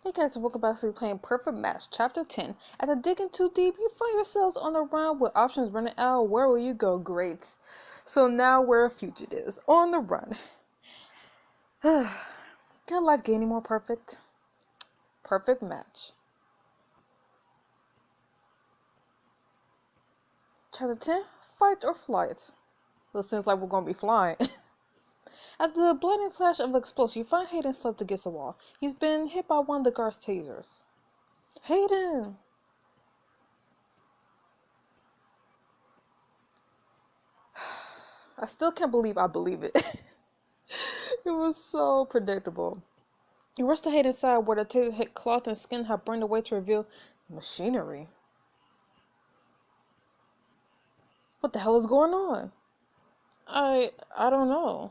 Hey guys, welcome back to playing Perfect Match, Chapter 10. After digging too deep, you find yourselves on the run with options running out. Where will you go? Great. So now we're fugitives, on the run. Can life get any more perfect? Perfect Match. Chapter 10, Fight or Flight. Well, it seems like we're going to be flying. After the blinding flash of an explosion, you find Hayden stuck against the wall. He's been hit by one of the guard's tasers. Hayden! I still can't believe I believe it. It was so predictable. You rush to Hayden's side where the taser hit cloth and skin had burned away to reveal machinery. What the hell is going on? I don't know.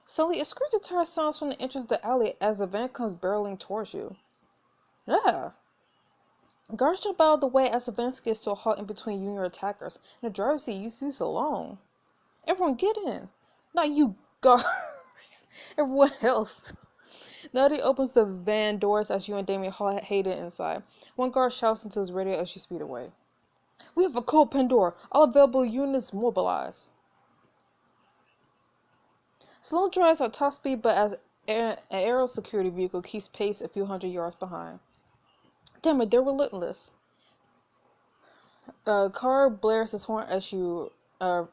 Suddenly, a screech of tire sounds from the entrance of the alley as a van comes barreling towards you. Yeah. Guards jump out of the way as the van skids to a halt in between you and your attackers. In the driver's seat, you see alone. Everyone get in. Not you guards. Everyone else. Nelly opens the van doors as you and Damien haul Hayden inside. One guard shouts into his radio as you speed away. We have a code Pandora. All available units mobilized. Sloan drives at top speed, but as an aero security vehicle keeps pace a few hundred yards behind. Damn it, they're relentless. Car blares his horn as you, I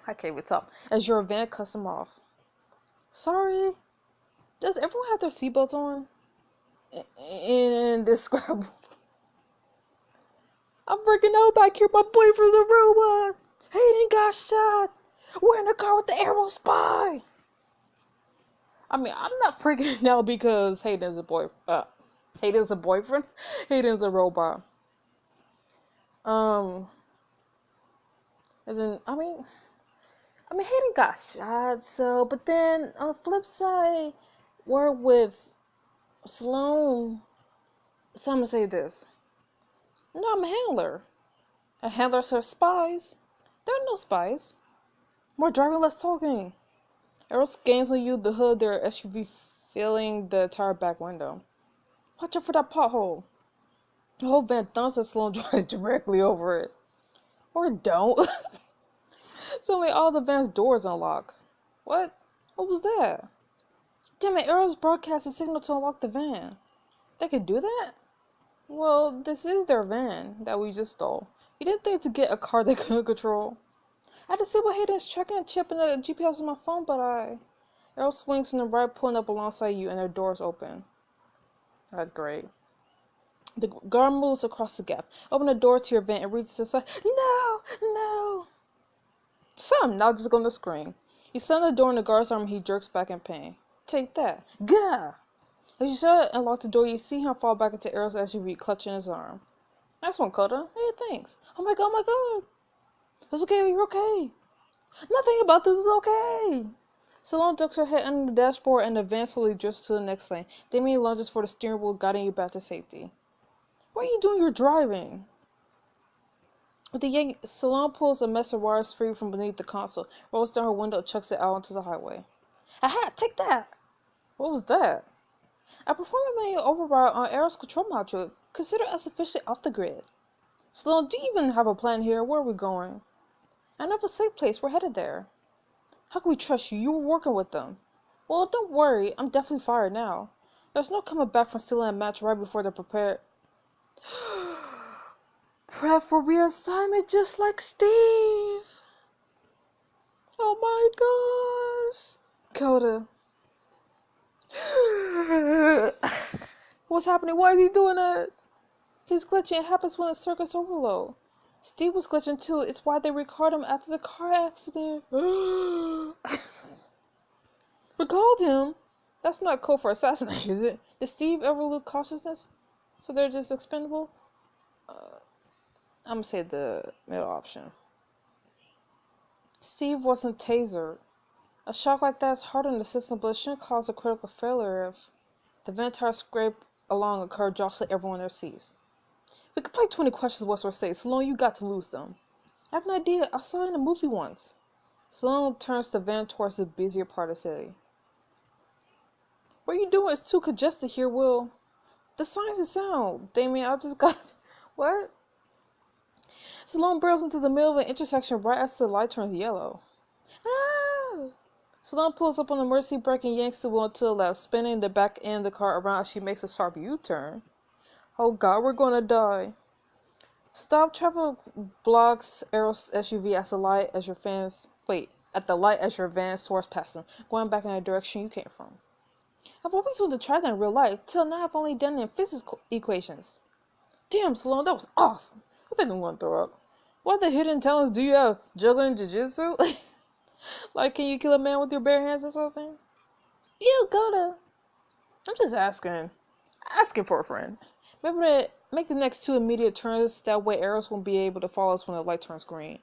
can't even talk, as your van cuts him off. Sorry. Does everyone have their seatbelts on? In this scrabble. I'm freaking out back here. My boyfriend's a robot. Hayden got shot. We're in a car with the aero spy. I mean, I'm not freaking out because Hayden's a boyfriend. Hayden's a robot. And then, I mean, Hayden got shot, so, but then, on the flip side, we're with Sloan. So I'm gonna say this. No, I'm a handler. A handler serves spies. There are no spies. More driving, less talking. Arrow scans on you, the hood of their SUV filling the entire back window. Watch out for that pothole. The whole van thumps as Sloan drives directly over it. Or don't. Suddenly all the van's doors unlock. What? What was that? Damn it, Arrow's broadcast a signal to unlock the van. They could do that? Well, this is their van that we just stole. You didn't think to get a car they couldn't control. I had to see what Hayden's tracking a chip in the GPS on my phone, but Arrow swings from the right, pulling up alongside you, and their doors open. Great. The guard moves across the gap, open the door to your van, and reaches the side. No! So I'm now just gonna scream. You slam the door in the guard's arm, and he jerks back in pain. Take that. Gah! As you shut and lock the door, you see him fall back into Arrow's SUV, clutching his arm. Nice one, Coda. Hey, thanks. Oh my god. It's okay, you're okay. Nothing about this is okay. Salon ducks her head under the dashboard and the van slowly drifts to the next lane. Damien lunges for the steering wheel, guiding you back to safety. What are you doing? You're driving. With the yank, Salon pulls a mess of wires free from beneath the console, rolls down her window, and chucks it out onto the highway. Aha! Take that! What was that? A performance manual override on Arrow's control module. Consider us officially off the grid. Sloan, do you even have a plan here? Where are we going? I know of a safe place. We're headed there. How can we trust you? You were working with them. Well, don't worry. I'm definitely fired now. There's no coming back from stealing a match right before they're prepared. Prep for reassignment just like Steve. Oh my gosh. Coda. What's happening? Why is he doing that? He's glitching. It happens when the circuits overload. Steve was glitching too. It's why they recalled him after the car accident. Recalled him? That's not code for assassinate, is it? Did Steve ever lose consciousness? So they're just expendable? I'm gonna say the middle option. Steve wasn't tasered. A shock like that is hard on the system, but it shouldn't cause a critical failure if the vent tire scrape along a curve, jostling everyone in their seats. We could play 20 questions what's worth saying. Sloan, you got to lose them. I have an idea. I saw it in a movie once. Sloan turns the van towards the busier part of the city. What are you doing? It's too congested here, Will. The science is sound. Damien, I just got... What? Salome barrels into the middle of an intersection right as the light turns yellow. Ah! Salome pulls up on the emergency brake and yanks the wheel to the left, spinning the back end of the car around as she makes a sharp U-turn. Oh god, we're gonna die. Stop traffic blocks Arrow's SUV at the light as your van soars past them, going back in the direction you came from. I've always wanted to try that in real life. Till now I've only done it in physics equations. Damn, Salome, that was awesome. I think I'm gonna throw up. What the hidden talents do you have? Juggling jiu-jitsu? Like, can you kill a man with your bare hands or something? You gotta. I'm just asking. Asking for a friend. Remember to make the next 2 immediate turns. That way arrows won't be able to follow us when the light turns green.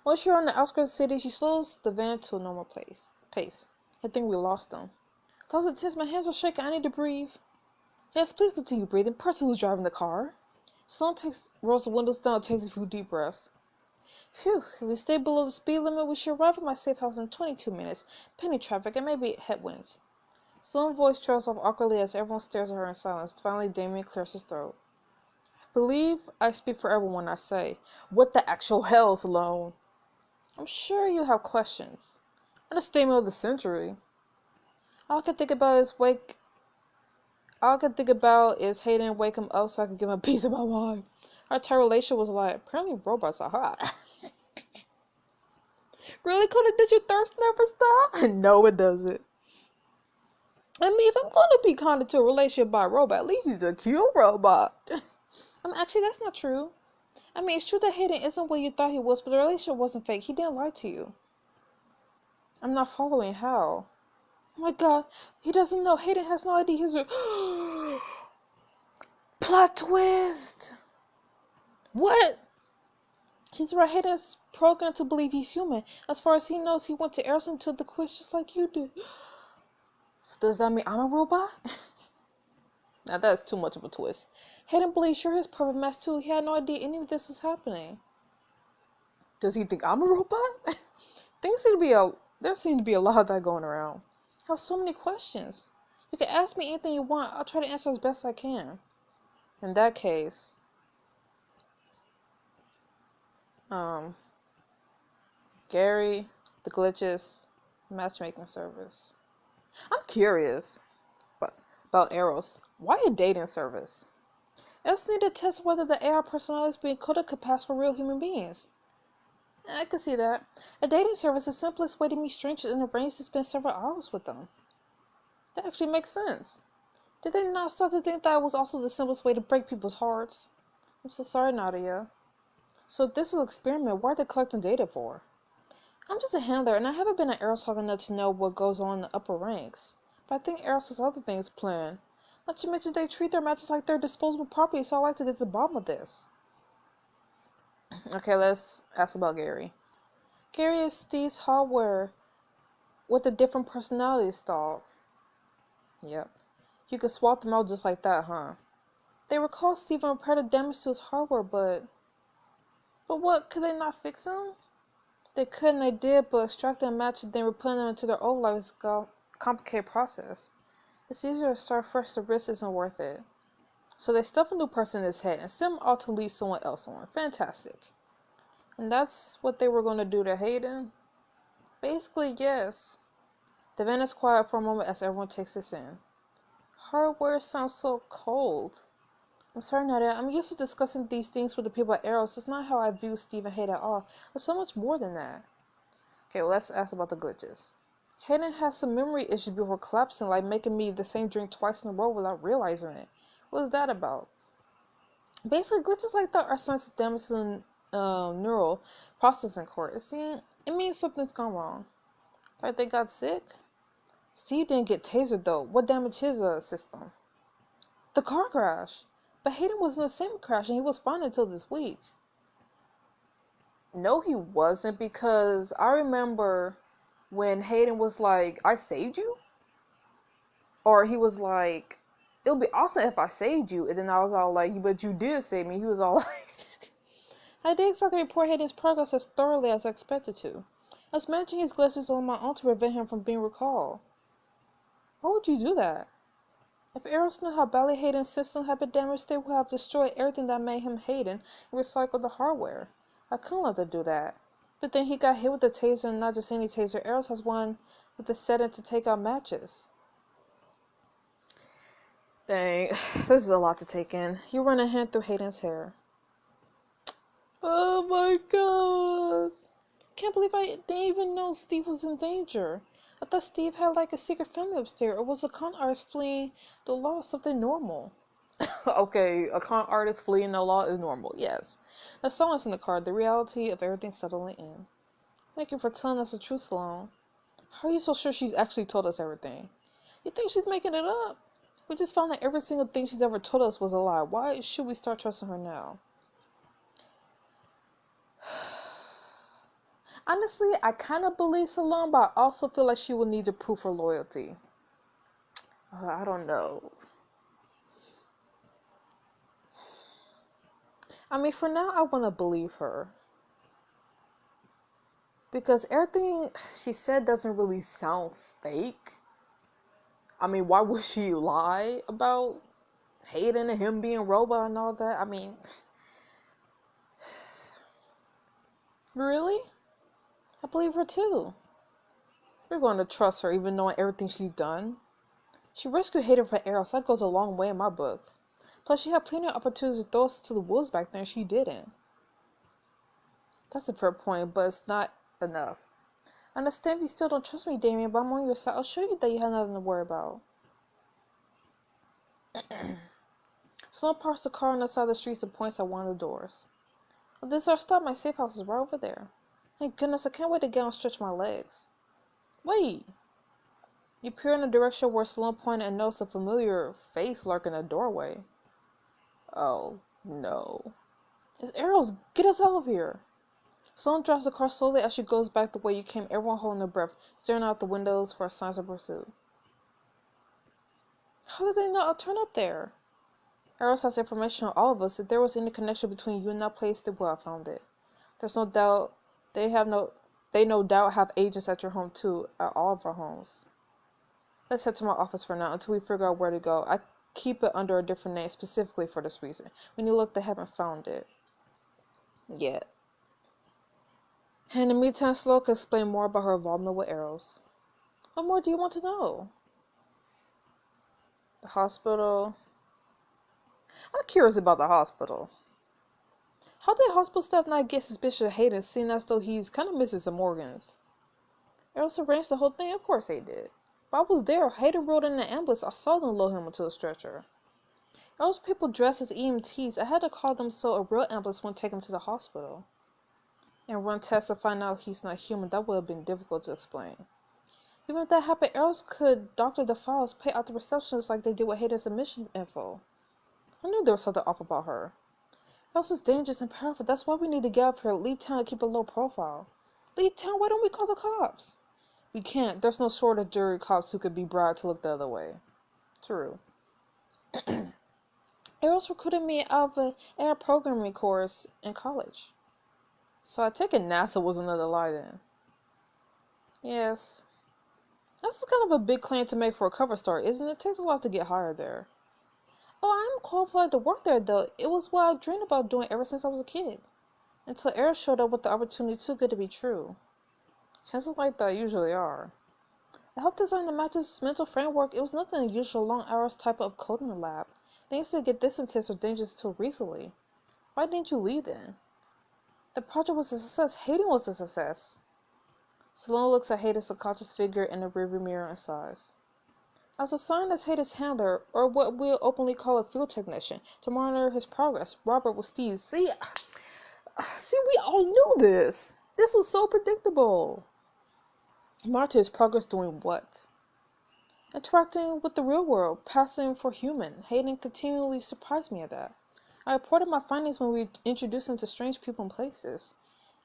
Once you're on the outskirts of the city, she slows the van to a normal pace. I think we lost them. That was intense. My hands are shaking. I need to breathe. Yes, please continue breathing. Person who's driving the car. Sloane rolls the windows down and takes a few deep breaths. Phew, if we stay below the speed limit, we should arrive at my safe house in 22 minutes. Penny traffic and maybe headwinds. Sloane's voice trails off awkwardly as everyone stares at her in silence. Finally, Damien clears his throat. I believe I speak for everyone when I say, what the actual hell, Sloane? I'm sure you have questions. Understatement of the century. All I can think about is Hayden wake him up so I can give him a piece of my mind. Our entire relationship was like, apparently robots are hot. Really, Cody, did your thirst never stop? No, it doesn't. I mean, if I'm going to be conned to a relationship by a robot, at least he's a cute robot. Actually, that's not true. I mean, it's true that Hayden isn't what you thought he was, but the relationship wasn't fake. He didn't lie to you. I'm not following how. Oh my god, he doesn't know. Hayden has no idea. He's a... Plot twist! What? He's right. Hayden's programmed to believe he's human. As far as he knows, he went to Eros and took the quiz just like you did. So does that mean I'm a robot? Now that's too much of a twist. Hayden believes you're his perfect match too. He had no idea any of this was happening. Does he think I'm a robot? There seems to be a lot of that going around. I have so many questions. You can ask me anything you want. I'll try to answer as best I can. In that case, Gary, the glitches, matchmaking service. I'm curious about Eros. Why a dating service? Eros need to test whether the AI personalities being coded could pass for real human beings. I can see that. A dating service is the simplest way to meet strangers and arrange to spend several hours with them. That actually makes sense. Did they not start to think that was also the simplest way to break people's hearts? I'm so sorry, Nadia. So if this was an experiment, why are they collecting data for? I'm just a handler, and I haven't been at Eros long enough to know what goes on in the upper ranks. But I think Eros has other things planned. Not to mention they treat their matches like they're disposable property, so I like to get to the bottom of this. Okay, let's ask about Gary. Gary is Steve's hardware with a different personality installed. Yep. You could swap them out just like that, huh? They recall Steve and repair the damage to his hardware, but what, could they not fix him? They could and they did, but extracting a match and then reputting them into their old life is a complicated process. It's easier to start fresh, the risk isn't worth it. So they stuff a new person in his head and send him out to lead someone else on. Fantastic. And that's what they were going to do to Hayden? Basically, yes. The van is quiet for a moment as everyone takes this in. Hardware sounds so cold. I'm sorry, Nadia. I'm used to discussing these things with the people at Eros. It's not how I view Steve and Hayden at all. There's so much more than that. Okay, well, let's ask about the glitches. Hayden has some memory issues before collapsing, like making me the same drink twice in a row without realizing it. What is that about? Basically, glitches like that are signs of damage to the neural processing core. It means something's gone wrong. Like they got sick? Steve didn't get tasered though. What damaged his system? The car crash. But Hayden was in the same crash and he was fine until this week. No, he wasn't, because I remember when Hayden was like, I saved you? Or he was like, it would be awesome if I saved you. And then I was all like, but you did save me. He was all like, I did exactly report Hayden's progress as thoroughly as I expected to. I was managing his glitches on my own to prevent him from being recalled. Why would you do that? If Eros knew how badly Hayden's system had been damaged, they would have destroyed everything that made him Hayden and recycled the hardware. I couldn't let them do that. But then he got hit with the taser, and not just any taser. Eros has one with the setting to take out matches. Dang, this is a lot to take in. You run a hand through Hayden's hair. Oh my god. Can't believe I didn't even know Steve was in danger. I thought Steve had like a secret family upstairs, or was a con artist fleeing the law something normal? Okay, a con artist fleeing the law is normal, yes. The silence in the car, the reality of everything settling in. Thank you for telling us the truth, Sloan. How are you so sure she's actually told us everything? You think she's making it up? We just found that every single thing she's ever told us was a lie. Why should we start trusting her now? Honestly, I kind of believe Salon, but I also feel like she will need to prove her loyalty. I don't know. I mean, for now, I want to believe her. Because everything she said doesn't really sound fake. I mean, why would she lie about Hayden and him being a robot and all that? I mean, really? I believe her too. We're going to trust her even knowing everything she's done. She rescued Hayden from Eros. That goes a long way in my book. Plus, she had plenty of opportunities to throw us to the wolves back then, and she didn't. That's a fair point, but it's not enough. I understand if you still don't trust me, Damien, but I'm on your side. I'll show you that you have nothing to worry about. Sloan parks the car on the side of the street and points at one of the doors. Oh, this is our stop. My safe house is right over there. Thank goodness, I can't wait to get out and stretch my legs. Wait! You peer in the direction where Sloan pointed and noticed a familiar face lurking in the doorway. Oh, no. It's Arrows! Get us out of here! Sloan drives the car slowly as she goes back the way you came, everyone holding their breath, staring out the windows for signs of pursuit. How did they know I'll turn up there? Arrows has information on all of us. If there was any connection between you and that place, they would have found it. There's no doubt they no doubt have agents at your home too, at all of our homes. Let's head to my office for now until we figure out where to go. I keep it under a different name specifically for this reason. When you look, they haven't found it yet. In the meantime, Sloan can explain more about her involvement with Arrows. What more do you want to know? The hospital. I'm curious about the hospital. How did hospital staff not get suspicious of Hayden, seeing as though he's kind of missing some organs? Arrows arranged the whole thing? Of course they did. But I was there. Hayden rode in the ambulance. I saw them load him into a stretcher. Those people dressed as EMTs. I had to call them so a real ambulance wouldn't take him to the hospital. And run tests to find out he's not human. That would have been difficult to explain. Even if that happened, Arrows could doctor the files, pay out the receptionist like they did with Hayden's admission info. I knew there was something off about her. Arrows is dangerous and powerful. That's why we need to get out of here. Leave town and keep a low profile. Leave town? Why don't we call the cops? We can't. There's no shortage of jury cops who could be bribed to look the other way. True. Arrows recruited me out of an air programming course in college. So I take it NASA was another lie then. Yes. That's kind of a big claim to make for a cover story, isn't it? It takes a lot to get hired there. Oh, I'm qualified to work there though. It was what I dreamed about doing ever since I was a kid. Until Eric showed up with the opportunity too good to be true. Chances like that usually are. I helped design the match's mental framework. It was nothing unusual, long hours type of code in the lab. Things that get this intense or dangerous until recently. Why didn't you leave then? The project was a success. Hayden was a success. Sloan looks at Hayden's subconscious figure in the rearview mirror and sighs. I was assigned as Hayden's handler, or what we'll openly call a field technician, to monitor his progress. Robert was Steve. See, we all knew this. This was so predictable. Monitor his progress doing what? Interacting with the real world, passing for human. Hayden continually surprised me at that. I reported my findings when we introduced him to strange people and places.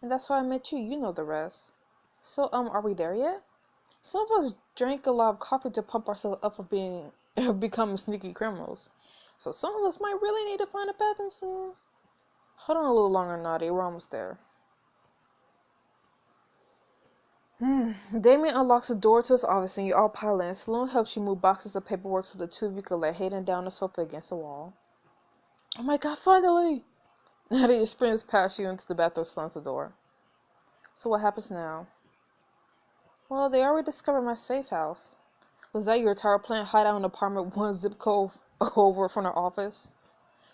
And that's how I met you. You know the rest. So, are we there yet? Some of us drank a lot of coffee to pump ourselves up for becoming sneaky criminals. So some of us might really need to find a bathroom soon. Hold on a little longer, Naughty. We're almost there. Damien unlocks the door to his office and you all pile in. Sloan helps you move boxes of paperwork so the two of you can lay Hayden down the sofa against the wall. Oh my god, finally! Nadia sprints past you into the bathroom, slams the door. So what happens now? Well, they already discovered my safe house. Was that your tower plant hideout in apartment 1 zip code over from our office?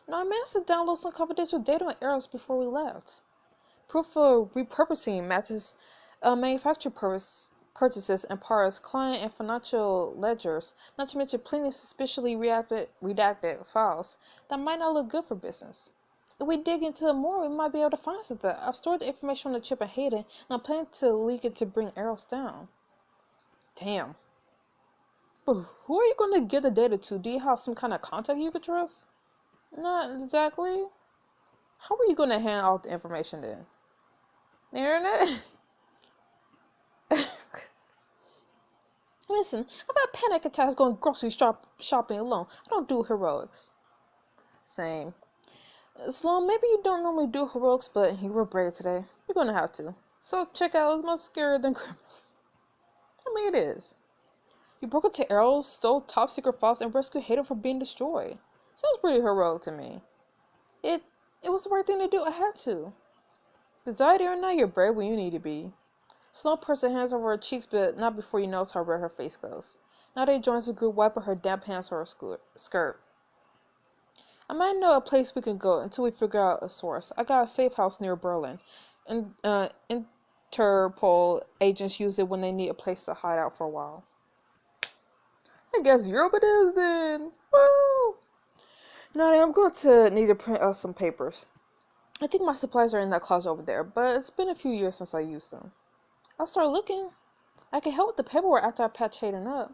No, I managed to download some confidential data on Eros before we left. Proof of repurposing matches manufacturer purchases and parts, client and financial ledgers, not to mention plenty of suspiciously redacted files that might not look good for business. If we dig into it more, we might be able to find something. I've stored the information on the chip in Hayden, and I'm planning to leak it to bring Eros down. Damn. But who are you going to give the data to? Do you have some kind of contact you could trust? Not exactly. How are you going to hand out the information then? The internet? Listen, I've had panic attacks going grocery shopping alone. I don't do heroics. Same. Sloan, maybe you don't normally do heroics, but you were brave today. You're going to have to. So check out is much scarier than criminals. I mean, it is. You broke into Arrows, stole top secret files, and rescued Hayden from being destroyed. Sounds pretty heroic to me. It was the right thing to do. I had to. Anxiety or not, you're brave when you need to be. Sloan puts her hands over her cheeks, but not before you notice how red her face goes. Nadia joins the group, wiping her damp hands on her skirt. I might know a place we can go until we figure out a source. I got a safe house near Berlin. And Interpol agents use it when they need a place to hide out for a while. I guess Europe it is then. Woo! Nadia, I'm going to need to print out some papers. I think my supplies are in that closet over there, but it's been a few years since I used them. I'll start looking. I can help with the paperwork after I patch Hayden up.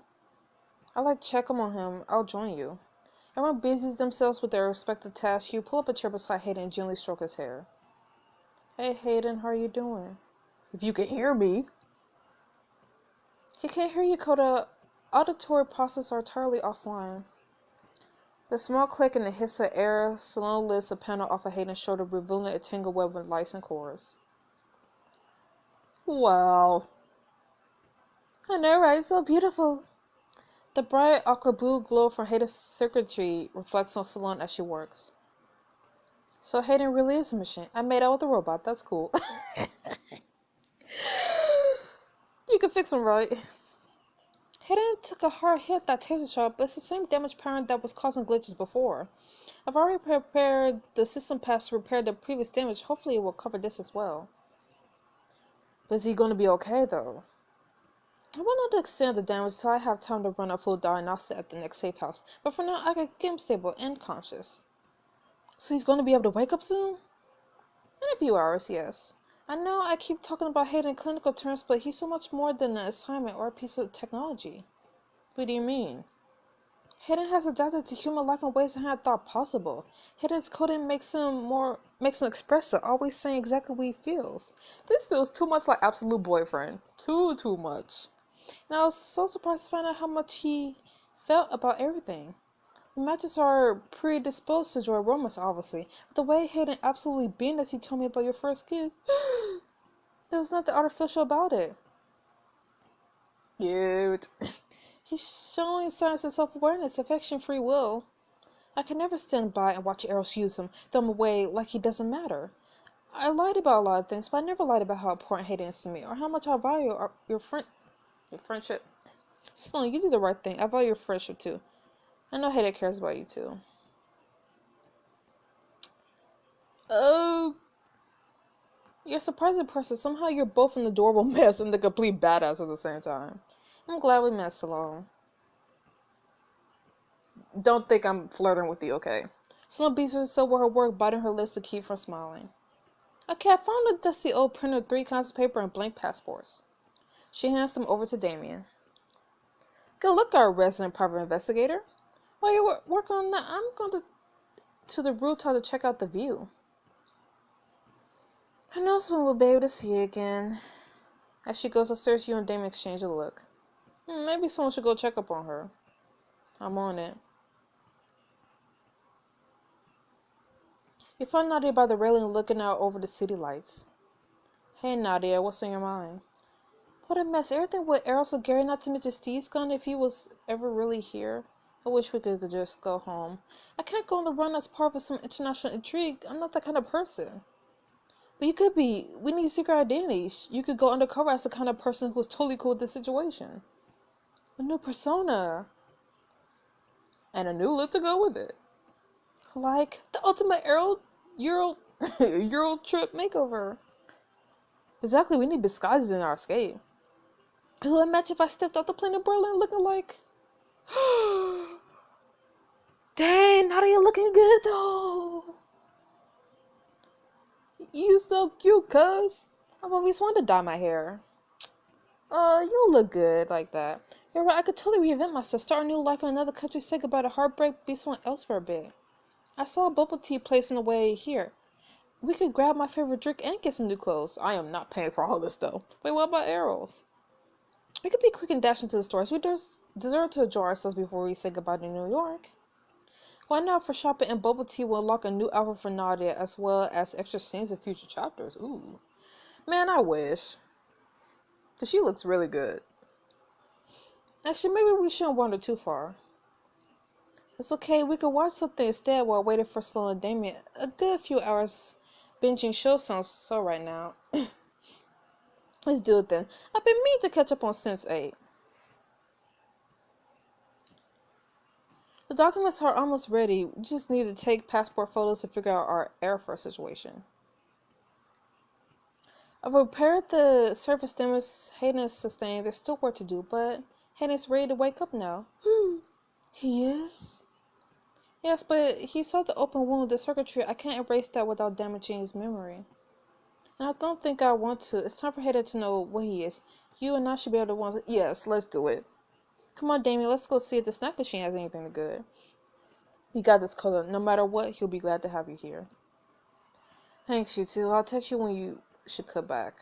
I'd like to check on him. I'll join you. Everyone busies themselves with their respective tasks. You pull up a chair beside Hayden and gently stroke his hair. Hey Hayden, how are you doing? If you can hear me. He can't hear you, Coda. Auditory processes are entirely offline. The small click and the hiss of air. Sloan lifts a panel off of Hayden's shoulder, revealing a tangled web of lights and cords. Wow. I know, right? So beautiful. The bright aqua blue glow from Hayden's circuitry reflects on Sloan as she works. So Hayden really is a machine. I made out with a robot. That's cool. You can fix him, right? Hayden took a hard hit that taser shot, but it's the same damage pattern that was causing glitches before. I've already prepared the system patch to repair the previous damage. Hopefully it will cover this as well. But is he going to be okay, though? I want not to extend the damage until I have time to run a full diagnostic at the next safe house. But for now, I can get him stable and conscious. So he's going to be able to wake up soon? In a few hours, yes. I know I keep talking about Hayden in clinical terms, but he's so much more than an assignment or a piece of technology. What do you mean? Hayden has adapted to human life in ways I hadn't thought possible. Hayden's coding makes him expressive, always saying exactly what he feels. This feels too much like Absolute Boyfriend. Too much. And I was so surprised to find out how much he felt about everything. The matches are predisposed to joy romance, obviously. But the way Hayden absolutely beamed as he told me about your first kiss, there was nothing artificial about it. Cute. He's showing signs of self-awareness, affection, free will. I can never stand by and watch Eros use him, throw him away like he doesn't matter. I lied about a lot of things, but I never lied about how important Hayden is to me, or how much I value your friendship. Sloan, you did the right thing. I value your friendship too. I know Hayden cares about you too. Oh, you're a surprising person. Somehow you're both an adorable mess and the complete badass at the same time. I'm glad we met, Sloan. Don't think I'm flirting with you, okay? Sloan beats herself with her work, biting her lips to keep from smiling. Okay, I found a dusty old printer of 3 kinds of paper and blank passports. She hands them over to Damien. Good luck, our resident private investigator. While you're working on that, I'm going to the rooftop to check out the view. I know someone will be able to see it again. As she goes upstairs, you and Damien exchange a look. Maybe someone should go check up on her. I'm on it. You find Nadia by the railing looking out over the city lights. Hey Nadia, what's on your mind? What a mess. Everything with Errol so Gary, not to mention Steve's gone if he was ever really here. I wish we could just go home. I can't go on the run as part of some international intrigue. I'm not that kind of person. But you could be. We need secret identities. You could go undercover as the kind of person who's totally cool with the situation. A new persona. And a new look to go with it. Like the ultimate Euro trip makeover. Exactly, we need disguises in our escape. Who imagine if I stepped off the plane in Berlin looking like... Dang, Nadia looking good though. You so cute, cuz. I've always wanted to dye my hair. You look good like that. You're right, I could totally reinvent myself, start a new life in another country, say goodbye to heartbreak, be someone else for a bit. I saw a bubble tea place on the way here. We could grab my favorite drink and get some new clothes. I am not paying for all this though. Wait, what about arrows? We could be quick and dash into the stores. We deserve to enjoy ourselves before we say goodbye to New York. Why not for shopping and bubble tea will unlock a new outfit for Nadia as well as extra scenes in future chapters. Ooh. Man, I wish. Cause she looks really good. Actually, maybe we shouldn't wander too far. It's okay, we could watch something instead while waiting for Sloan and Damien. A good few hours binging show sounds so right now. Let's do it then. I've been meaning to catch up on Sense8. The documents are almost ready. We just need to take passport photos to figure out our airfare situation. I've repaired the surface damage Hayden has sustained. There's still work to do, but Hayden's ready to wake up now. He is? Yes, but he saw the open wound with the circuitry. I can't erase that without damaging his memory. And I don't think I want to. It's time for Hayden to know what he is. You and I should be able to want to... Yes, let's do it. Come on, Damien, let's go see if the snack machine has anything good. You got this, Coda. No matter what, he'll be glad to have you here. Thanks, you two. I'll text you when you should cut back.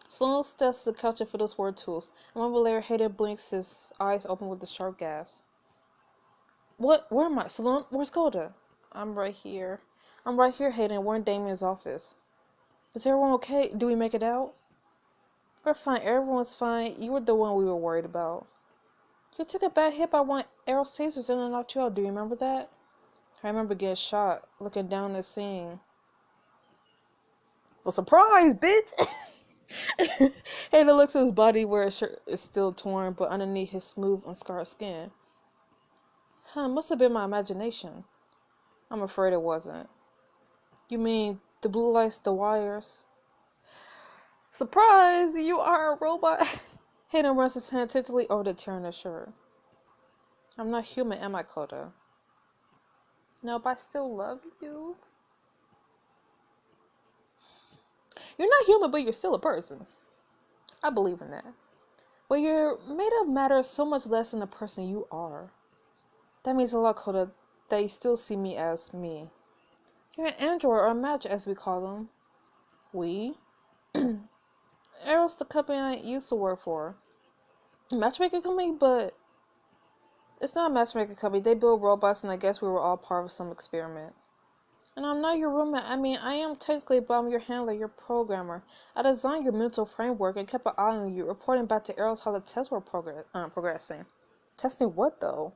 Sloan steps to the couch and fiddles word tools. And one later, Hayden blinks, his eyes open with the sharp gas. What? Where am I? Sloan? Where's Coda? I'm right here. I'm right here, Hayden. We're in Damien's office. Is everyone okay? Do we make it out? We're fine. Everyone's fine. You were the one we were worried about. You took a bad hit by one arrow's tasers and I knocked you out. Do you remember that? I remember getting shot, looking down and seeing. Well, surprise, bitch! Hayden looks at his body where his shirt is still torn, but underneath his smooth, unscarred skin. Huh, must have been my imagination. I'm afraid it wasn't. You mean the blue lights, the wires? Surprise! You are a robot! Hayden runs his hand tentatively over the tear in his shirt. I'm not human, am I, Coda? No, but I still love you. You're not human, but you're still a person. I believe in that. Well, you're made of matter so much less than the person you are. That means a lot, Coda, that you still see me as me. You're an android, or a match, as we call them. We? Arrow's the company I used to work for. A matchmaking company, but it's not a matchmaking company. They build robots, and I guess we were all part of some experiment. And I'm not your roommate. I mean, I am technically, but I'm your handler, your programmer. I designed your mental framework and kept an eye on you, reporting back to Arrows how the tests were progressing. Testing what, though?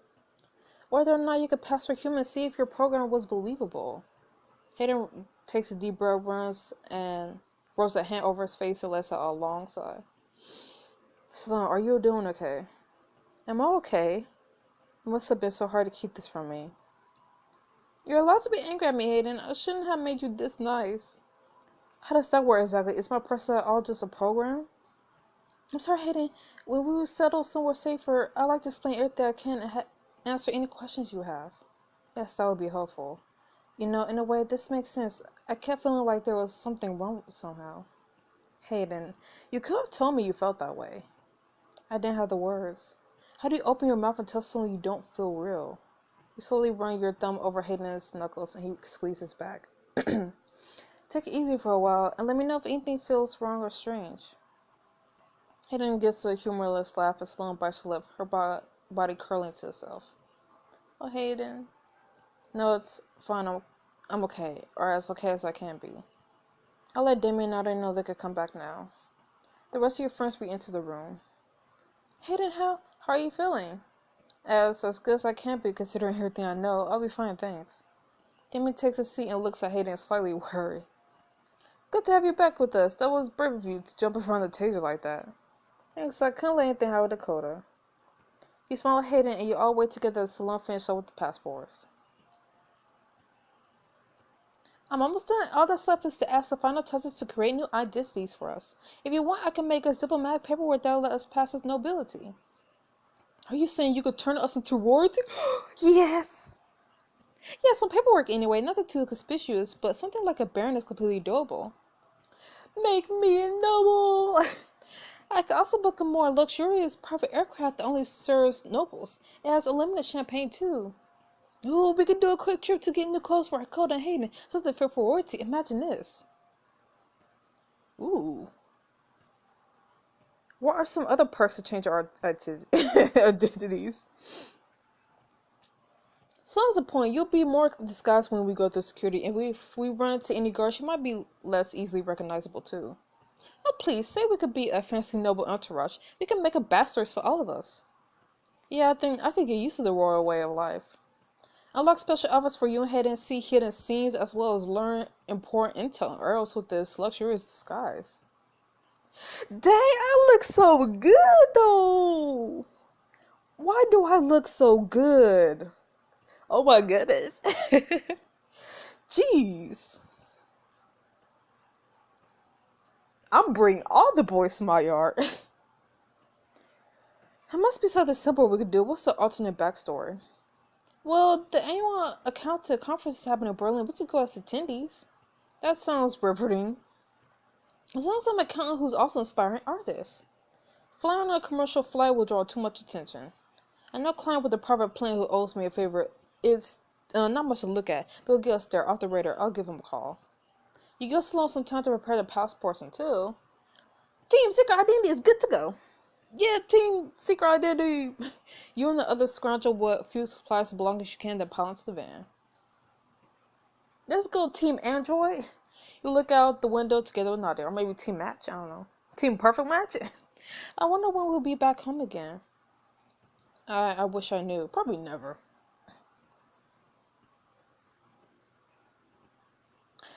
Whether or not you could pass for human, see if your program was believable. Hayden takes a deep breath, runs, and rolls a hand over his face and lets out a long sigh. Sloan, are you doing okay? Am I okay? It must have been so hard to keep this from me. You're allowed to be angry at me, Hayden. I shouldn't have made you this nice. How does that work exactly? Is my personality all just a program? I'm sorry, Hayden. When we settle somewhere safer, I'd like to explain everything I can and answer any questions you have. Yes, that would be helpful. You know, in a way, this makes sense. I kept feeling like there was something wrong somehow. Hayden, you could have told me you felt that way. I didn't have the words. How do you open your mouth and tell someone you don't feel real? You slowly run your thumb over Hayden's knuckles and he squeezes back. Take it easy for a while and let me know if anything feels wrong or strange. Hayden gets a humorless laugh as Sloan bites her lip, her body curling to itself. Oh, Hayden. No, it's fine. I'm okay. Or as okay as I can be. I'll let Damien and Nadia know they could come back now. The rest of your friends re-enter the room. Hayden, how are you feeling? As good as I can be, considering everything I know. I'll be fine, thanks. Damien takes a seat and looks at Hayden slightly worried. Good to have you back with us. That was brave of you to jump in front of the taser like that. Thanks, I couldn't let anything happen with Dakota. You smile at Hayden and you all wait together as the salon finishes up with the passports. I'm almost done. All that's left is to ask the final touches to create new identities for us. If you want, I can make us diplomatic paperwork that will let us pass as nobility. Are you saying you could turn us into royalty? Yes! Yeah, some paperwork anyway, nothing too conspicuous, but something like a baron is completely doable. Make me a noble! I could also book a more luxurious private aircraft that only serves nobles. It has unlimited champagne too. Ooh, we could do a quick trip to get new clothes for Dakota and Hayden. Something fit for royalty. Imagine this. Ooh. What are some other perks to change our identities? So that's the point. You'll be more disguised when we go through security, and if we run into any girls, you might be less easily recognizable too. Oh please, say we could be a fancy noble entourage. We can make ambassadors for all of us. Yeah, I think I could get used to the royal way of life. Unlock special outfits for you and Hayden, see hidden scenes, as well as learn important intel or else with this luxurious disguise. Dang, I look so good though! Why do I look so good? Oh my goodness. Jeez. I'm bringing all the boys to my yard. It must be something simple we could do. What's the alternate backstory? Well, the annual accountant conference is happening in Berlin. We could go as attendees. That sounds riveting. As long as I'm an accountant who's also an inspiring artist. Flying on a commercial flight will draw too much attention. I know a client with a private plane who owes me a favor. It's not much to look at, but he'll get us there off the radar. I'll give him a call. You give Sloan some time to prepare the passports until... Team Secret Identity is good to go. Yeah, Team Secret Identity. You and the other scrounge up what few supplies and belongings you can, then pile into the van. Let's go, Team Android. You look out the window together with Nadia, or maybe Team Match, I don't know. Team Perfect Match? I wonder when we'll be back home again. I wish I knew. Probably never.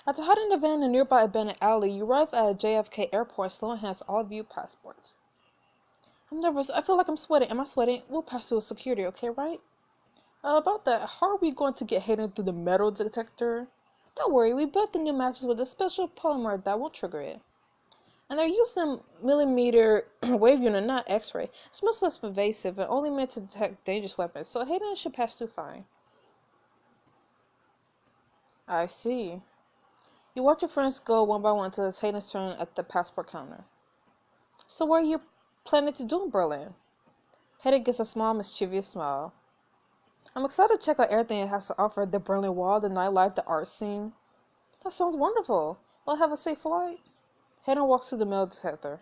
After hiding the van in a nearby abandoned alley, you arrive at a JFK airport. Sloan hands all of you passports. I'm nervous. I feel like I'm sweating. Am I sweating? We'll pass through security, okay, right? About that, how are we going to get Hayden through the metal detector? Don't worry, we built the new matches with a special polymer that won't trigger it. And they're using millimeter wave unit, not X-ray. It's much less pervasive and only meant to detect dangerous weapons, so Hayden should pass through fine. I see. You watch your friends go one by one until it's Hayden's turn at the passport counter. So what are you planning to do in Berlin? Hayden gets a small, mischievous smile. I'm excited to check out everything it has to offer. The Berlin Wall, the nightlife, the art scene. That sounds wonderful. Will I have a safe flight? Hayden walks through the metal detector.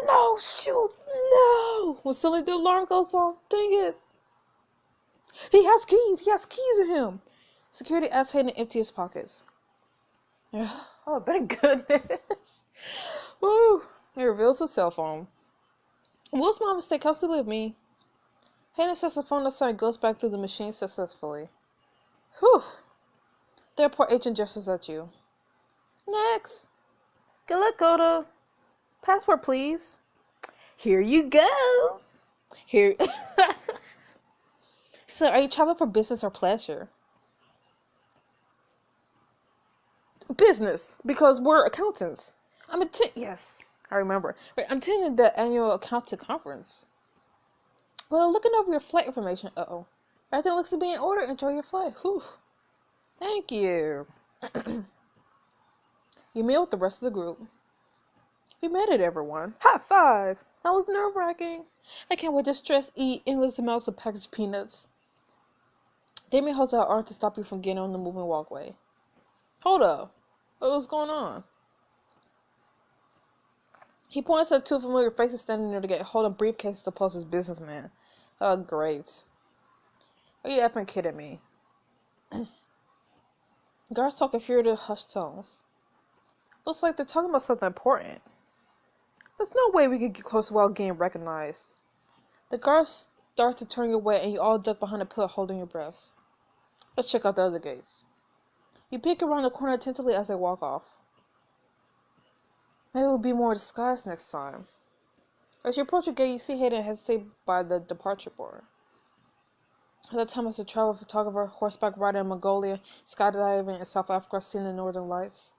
No, shoot, no! When suddenly the alarm goes off, dang it. He has keys in him. Security asks Hayden to empty his pockets. Oh, thank goodness. Woo! He reveals his cell phone. What's my mistake? How silly of me. Hayden sets the phone aside and goes back through the machine successfully. Whew. The airport agent gestures at you. Next. Good luck, Oda. Passport, please. Here you go. Here. So, are you traveling for business or pleasure? Business, because we're accountants. Yes, I remember. Right, I'm attending the annual accountant conference. Well, looking over your flight information. Uh-oh. Everything looks to be in order. Enjoy your flight. Whew. Thank you. You meet with the rest of the group. We made it, everyone. High five. That was nerve-wracking. I can't wait to eat endless amounts of packaged peanuts. Damien holds out arm to stop you from getting on the moving walkway. Hold up. What's going on? He points at two familiar faces standing near the gate, holding briefcases to post as businessman. Oh, great. Are you effing kidding me? Guards talk in furious hushed tones. Looks like they're talking about something important. There's no way we could get close without getting recognized. The guards start to turn you away and you all duck behind a pillar holding your breaths. Let's check out the other gates. You peek around the corner attentively as they walk off. Maybe we'll be more disguised next time. As you approach the gate, you see Hayden hesitate by the departure board. At that time, as a travel photographer, horseback rider in Mongolia, skydiving in South Africa, seeing the Northern Lights.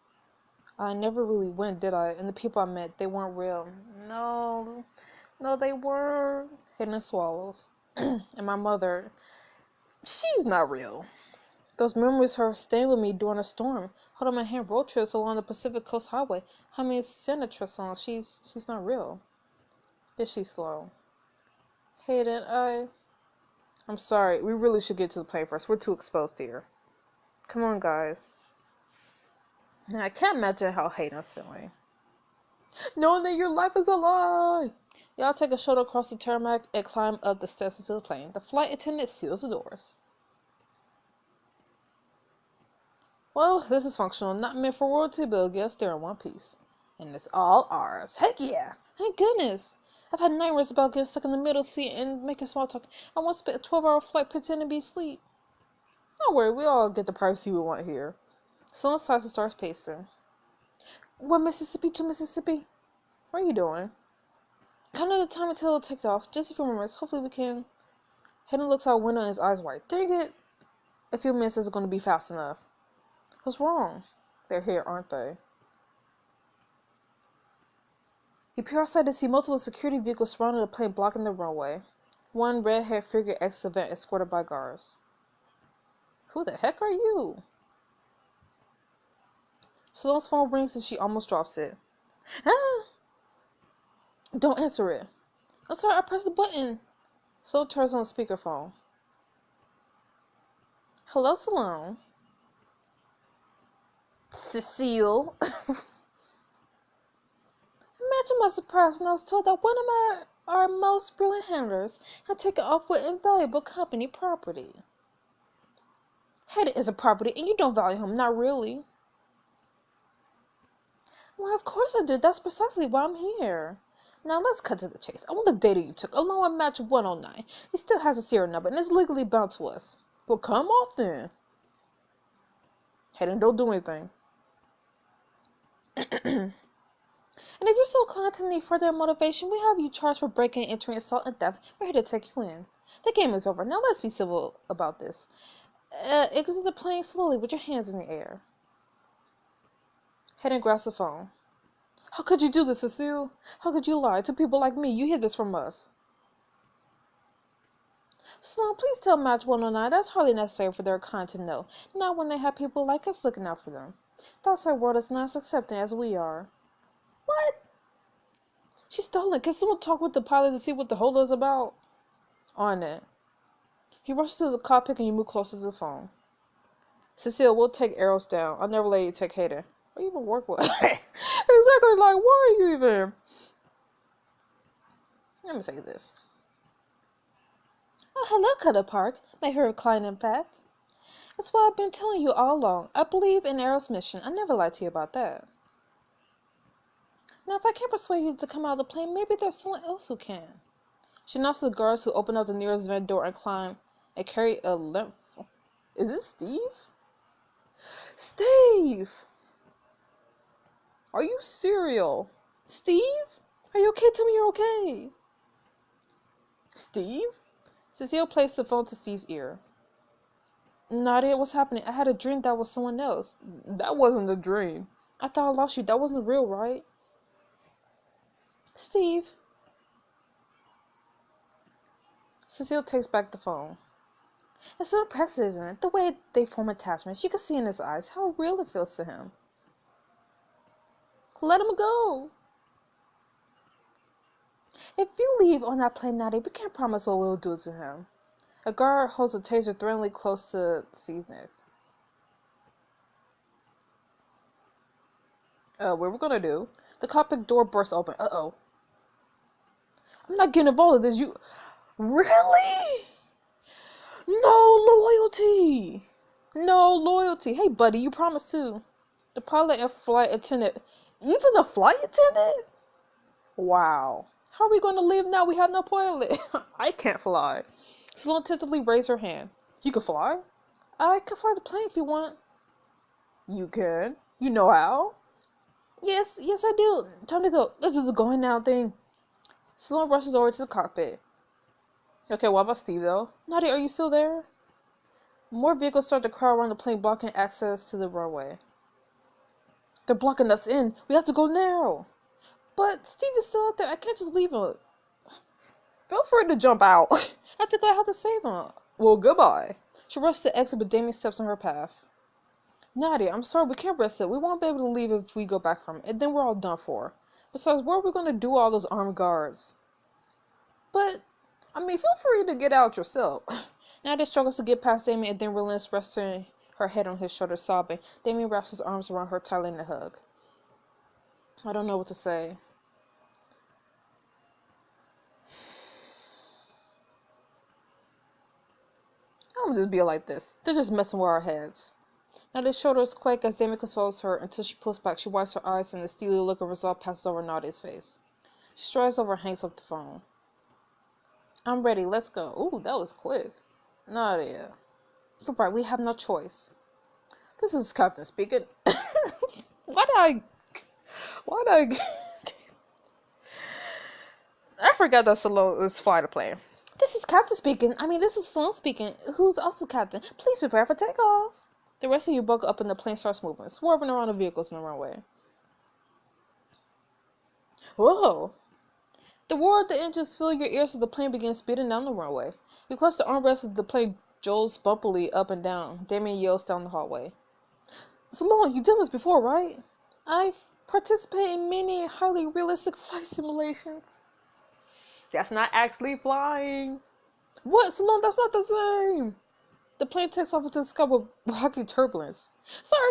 I never really went, did I? And the people I met, they weren't real. No, they weren't. Hayden swallows. And my mother, she's not real. Those memories of her staying with me during a storm, holding my hand road trips along the Pacific Coast Highway, humming Santa songs, she's not real. Is she slow? Hayden, I'm sorry, we really should get to the plane first. We're too exposed here. Come on, guys. Now, I can't imagine how Hayden's feeling. Knowing that your life is a lie! Y'all take a shuttle across the tarmac and climb up the steps into the plane. The flight attendant seals the doors. Well, this is functional. Not meant for royalty, but guess they're in one piece. And it's all ours. Heck yeah! Thank goodness! I've had nightmares about getting stuck in the middle seat and making small talk. I once spent a 12-hour flight pretending to be asleep. Don't worry, we all get the privacy we want here. Sloan sighs and starts pacing. What, Mississippi to Mississippi? What are you doing? Counting the time until it'll take off. Just a few minutes. Hopefully we can. Hayden looks out the window and his eyes wide. Dang it! A few minutes isn't going to be fast enough. What's wrong? They're here, aren't they? You peer outside to see multiple security vehicles surrounding the plane blocking the runway. One red-haired figure exits the event escorted by guards. Who the heck are you? Sloan's phone rings and she almost drops it. Ah! Don't answer it. I'm sorry, I pressed the button. Sloan turns on the speakerphone. Hello, Sloan. Cecile. Imagine my surprise when I was told that one of our most brilliant handlers had taken off with invaluable company property. Hayden is a property, and you don't value him, not really. Well, of course I do. That's precisely why I'm here. Now let's cut to the chase. I want the data you took, along with match 109. He still has a serial number, and it's legally bound to us. Well, come off then. Hayden, don't do anything. And if you're so inclined to need further motivation, we have you charged for breaking, entering, assault, and theft. We're here to take you in. The game is over. Now let's be civil about this. Exit the plane slowly with your hands in the air. Hayden grabs the phone. How could you do this, Cecile? How could you lie to people like me? You hid this from us. Sloan, please tell Match 109 that's hardly necessary for their kind to know. Not when they have people like us looking out for them. The outside world is not as accepting as we are. What? She's stolen. Can someone talk with the pilot to see what the hold is about? On it. He rushes to the cockpit and you move closer to the phone. Cecile, we'll take Arrows down. I'll never let you take Hayden. What do you even work with? Exactly, like, where are you even? Let me say this. Oh, hello, Cutter Park. May her recline in fact. That's what I've been telling you all along. I believe in Arrow's mission. I never lied to you about that. Now, if I can't persuade you to come out of the plane, maybe there's someone else who can. She nods to the guards who open up the nearest vent door and climb and carry a limp. Is this Steve? Steve! Are you serial? Steve? Are you okay? Tell me you're okay. Steve? Cecile placed the phone to Steve's ear. Nadia, what's happening? I had a dream that was someone else. That wasn't a dream. I thought I lost you. That wasn't real, right? Steve. Cecile takes back the phone. It's so impressive, isn't it? The way they form attachments. You can see in his eyes how real it feels to him. Let him go. If you leave on that plane, Nadia, we can't promise what we'll do to him. A guard holds a taser threateningly close to Steve's neck. What we're gonna do? The cockpit door bursts open. Uh-oh. I'm not getting involved in this. You... Really? No loyalty. No loyalty. Hey, buddy, you promised to. The pilot and flight attendant... Even the flight attendant? Wow. How are we going to leave now? We have no pilot. I can't fly. Sloan tentatively raised her hand. You can fly? I can fly the plane if you want. You can? You know how? Yes, I do. Time to go. This is the going now thing. Sloan rushes over to the cockpit. Okay, what about Steve though? Nadia, are you still there? More vehicles start to crowd around the plane, blocking access to the runway. They're blocking us in. We have to go now. But Steve is still out there. I can't just leave him. Feel free to jump out. I have to go. I have to save him. Well, goodbye. She rushes to exit, but Damien steps on her path. Nadia, I'm sorry, we can't risk it. We won't be able to leave if we go back from it, and then we're all done for. Besides, where are we going to do all those armed guards? But, feel free to get out yourself. Nadia struggles to get past Damien and then relentless, resting her head on his shoulder, sobbing. Damien wraps his arms around her, tightly in a hug. I don't know what to say. I'll just be like this. They're just messing with our heads. Nadia's shoulders quake as Damien consoles her until she pulls back. She wipes her eyes and the steely look of resolve passes over Nadia's face. She strides over and hangs up the phone. I'm ready. Let's go. Ooh, that was quick. Nadia. You're right. We have no choice. This is Captain speaking. I forgot that Sloan is flying a plane. This is Captain speaking. This is Sloan speaking. Who's also Captain? Please prepare for takeoff. The rest of you buckle up and the plane starts moving, swerving around the vehicles in the runway. Whoa! The roar of the engines fill your ears as the plane begins speeding down the runway. You clutch the armrests as the plane jolts bumpily up and down. Damien yells down the hallway. Sloan, you've done this before, right? I've participated in many highly realistic flight simulations. That's not actually flying. What, Sloan? That's not the same. The plane takes off into the sky with rocky turbulence. Sorry.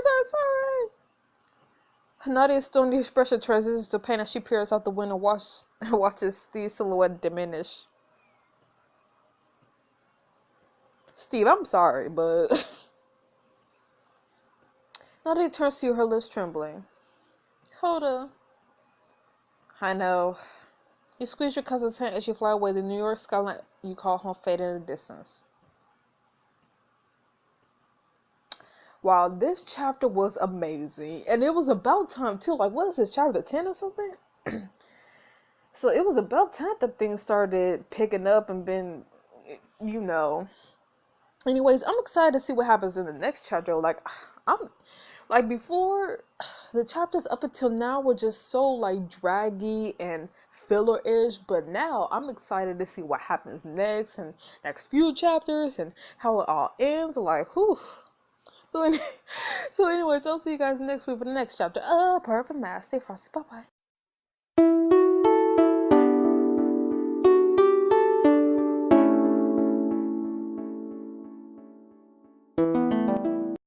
Nadia's stony expression transitions to pain as she peers out the window and watches Steve's silhouette diminish. Steve, I'm sorry, but... Nadia turns to you, her lips trembling. Coda. I know. You squeeze your cousin's hand as you fly away. The New York skyline you call home fading in the distance. Wow, this chapter was amazing. And it was about time, too. Like, what is this, chapter 10 or something? So it was about time that things started picking up and been, Anyways, I'm excited to see what happens in the next chapter. Before, the chapters up until now were just so, draggy and filler-ish. But now, I'm excited to see what happens next and next few chapters and how it all ends. Whew. So anyways, I'll see you guys next week for the next chapter. Perfect Math. Stay frosty. Bye-bye.